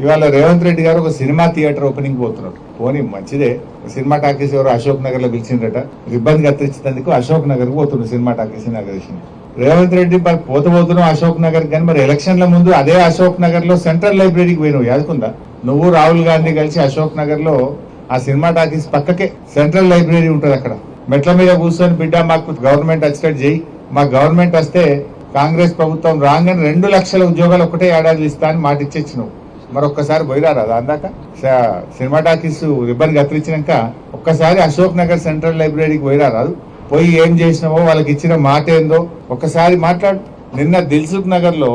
ఇవాళ రేవంత్ రెడ్డి గారు ఒక సినిమా థియేటర్ ఓపెనింగ్ పోతున్నారు. పోనీ మంచిదే, సినిమా టాకీస్ ఎవరు అశోక్ నగర్ లో పిలిచిందట, ఇబ్బంది కత్తిరించేందుకు అశోక్ నగర్ పోతున్నారు cinema talkies inauguration. Revanth Reddy మరి పోతున్నాం అశోక్ నగర్, కానీ మరి ఎలక్షన్ల ముందు అదే అశోక్ నగర్ లో సెంట్రల్ లైబ్రరీకి పోయినావు, యాదుకుందా? నువ్వు రాహుల్ గాంధీ కలిసి అశోక్ నగర్ లో ఆ సినిమా టాకీస్ పక్కకే సెంట్రల్ లైబ్రరీ ఉంటది. అక్కడ మెట్ల మీద కూర్చొని బిడ్డ మాకు గవర్నమెంట్ వచ్చేటట్టు చేయి, మా గవర్నమెంట్ వస్తే కాంగ్రెస్ ప్రభుత్వం రాగానే 2 లక్షల ఉద్యోగాలు ఒకటే ఏడాది ఇస్తా అని మాట ఇచ్చేచ్చినావు. మరొక్కసారి పోయిరారా అందాక సినిమా టాకీస్ రిబ్బన్ కత్తిరించినాక ఒక్కసారి అశోక్ నగర్ సెంట్రల్ లైబ్రరీకి పోయిరారాదు? పోయి ఏం చేసినావో, వాళ్ళకి ఇచ్చిన మాట ఏందో ఒక్కసారి మాట్లాడు. నిన్న దిల్సుఖ్ నగర్ లో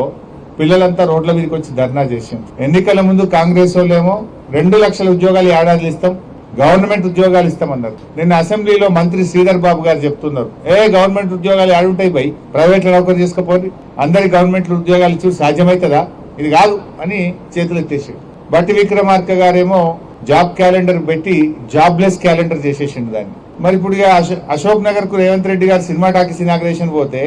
పిల్లలంతా రోడ్ల మీదకి వచ్చి ధర్నా చేసింది. ఎన్నికల ముందు కాంగ్రెస్ వాళ్ళేమో 2 లక్షల ఉద్యోగాలు ఏడాది ఇస్తాం, గవర్నమెంట్ ఉద్యోగాలు ఇస్తామన్నారు. నిన్న అసెంబ్లీలో మంత్రి శ్రీధర్ బాబు గారు చెప్తున్నారు, గవర్నమెంట్ ఉద్యోగాలు ఆడుంటాయి పోయి ప్రైవేట్ లో నౌకరు చేసుకోపోయి అందరి గవర్నమెంట్ ఉద్యోగాలు ఇచ్చి సాధ్యమవుతుందా? ఇది కాదు అని చేతులు ఎత్తేసాడు. బట్టి విక్రమార్క గారేమో జాబ్ క్యాలెండర్ పెట్టి జాబ్లెస్ క్యాలెండర్ చేసేసిండు దాన్ని. మరి ఇప్పుడు అశోక్ నగర్ కు రేవంత్ రెడ్డి గారు సినిమా టాకీస్ ఇనాగ్రేషన్ పోతే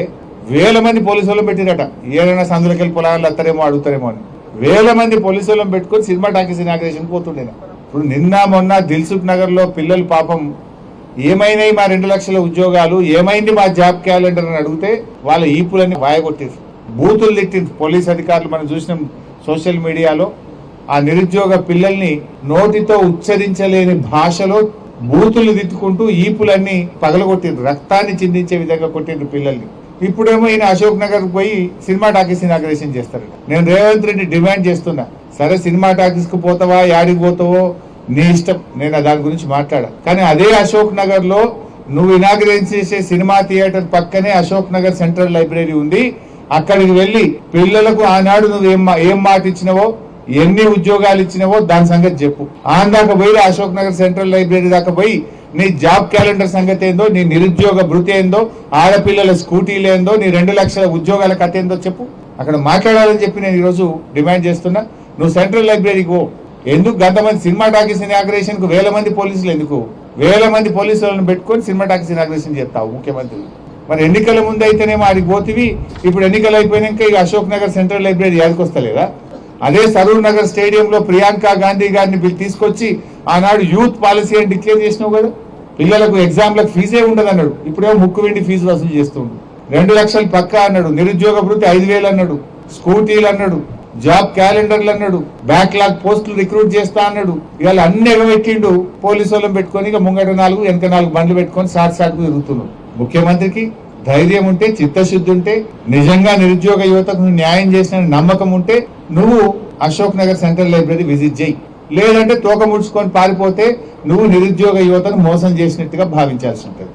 1000 మంది పోలీసు వాళ్ళని పెట్టిరట. ఏదైనా సందులకెళ్ళి పొలాలు అత్తారేమో అడుగుతారేమో అని 1000 మంది పోలీసు వాళ్ళని పెట్టుకుని సినిమా టాకీస్ ఇనాగ్రేషన్ పోతుండే. ఇప్పుడు నిన్న మొన్న దిల్సుఖ్ నగర్ లో పిల్లలు పాపం ఏమైనాయి మా 2 లక్షల ఉద్యోగాలు, ఏమైంది మా జాబ్ క్యాలెండర్ అని అడిగితే వాళ్ళ ఈపులన్నీ వాయగొట్టారు, బూతులు తిట్టింది పోలీస్ అధికారులు. మనం చూసినాం సోషల్ మీడియాలో ఆ నిరుద్యోగ పిల్లల్ని నోటితో ఉచ్చరించలేని భాషలో బూతులు తిట్టుకుంటూ ఈపులన్నీ పగలగొట్టిండ్రు, రక్తాన్ని చిందించే విధంగా కొట్టిండ్రు పిల్లల్ని. ఇప్పుడేమో ఈయన అశోక్ నగర్ పోయి సినిమా టాకీస్ ఇనాగ్రేషన్ చేస్తారట. నేను రేవంత్ రెడ్డి డిమాండ్ చేస్తున్నా, సరే సినిమా టాకీస్ కు పోతావా, యాడికి పోతావో నీ ఇష్టం, నేను దాని గురించి మాట్లాడా. కానీ అదే అశోక్ నగర్ లో నువ్వు ఇనాగ్రేషన్ చేసే సినిమా థియేటర్ పక్కనే అశోక్ నగర్ సెంట్రల్ లైబ్రరీ ఉంది. అక్కడికి వెళ్లి పిల్లలకు ఆనాడు నువ్వు ఏం మాట ఇచ్చినవో, ఎన్ని ఉద్యోగాలు ఇచ్చినవో దాని సంగతి చెప్పు. దాకా పోయి అశోక్ నగర్ సెంట్రల్ లైబ్రరీ దాకా పోయి నీ జాబ్ క్యాలెండర్ సంగతి ఏందో, నీ నిరుద్యోగ భృతి ఏందో, ఆడపిల్లల స్కూటీలు ఏందో, నీ 2 లక్షల ఉద్యోగాల కథ ఏందో చెప్పు. అక్కడ మాట్లాడాలని చెప్పి నేను ఈరోజు డిమాండ్ చేస్తున్నా. నువ్వు సెంట్రల్ లైబ్రరీకి పో. ఎందుకు గంతమంది సినిమా టాకీస్ ఇనాగ్రేషన్ కు 1000 మంది పోలీసులు ఎందుకు? 1000 మంది పోలీసులను పెట్టుకొని సినిమా టాకీస్ ఇనాగ్రేషన్ చేస్తావు ముఖ్యమంత్రి. మరి ఎన్నికల ముందు అయితేనేమో ఆడికి పోతివి, ఇప్పుడు ఎన్నికలు అయిపోయినాక ఇక అశోక్ నగర్ సెంట్రల్ లైబ్రరీ యాదకొస్తలేదా? అదే సరూర్ నగర్ స్టేడియంలో ప్రియాంక గాంధీ గారిని తీసుకొచ్చి ఆనాడు యూత్ పాలసీ అని డిక్లేర్ చేసినావు కదా. పిల్లలకు ఎగ్జామ్లకు ఫీజే ఉండదు అన్నాడు, ఇప్పుడేమో ముక్కు వెండి ఫీజు వసూలు చేస్తుండు. 2 లక్షలు పక్కా అన్నాడు, నిరుద్యోగ భృతి 5000 అన్నాడు, స్కూటీలు అన్నాడు, జాబ్ క్యాలెండర్లు అన్నాడు, బ్యాక్లాగ్ పోస్టులు రిక్రూట్ చేస్తా అన్నాడు. ఇవాళ అన్ని ఎగబెట్టిండు. పోలీసు వాళ్ళని పెట్టుకొని ఇక ముంగట 4 వెనక 4 బండ్లు పెట్టుకొని సాటుకు తిరుగుతున్నాడు. ముఖ్యమంత్రికి ధైర్యం ఉంటే, చిత్తశుద్ధి ఉంటే, నిజంగా నిరుద్యోగ యువతకు న్యాయం చేసిన నమ్మకం ఉంటే నువ్వు Ashok Nagar central library visit చేయి. లేదంటే తోక ముడుచుకొని పారిపోతే నువ్వు నిరుద్యోగ యువతను మోసం చేసినట్టుగా భావించాల్సి ఉంటుంది.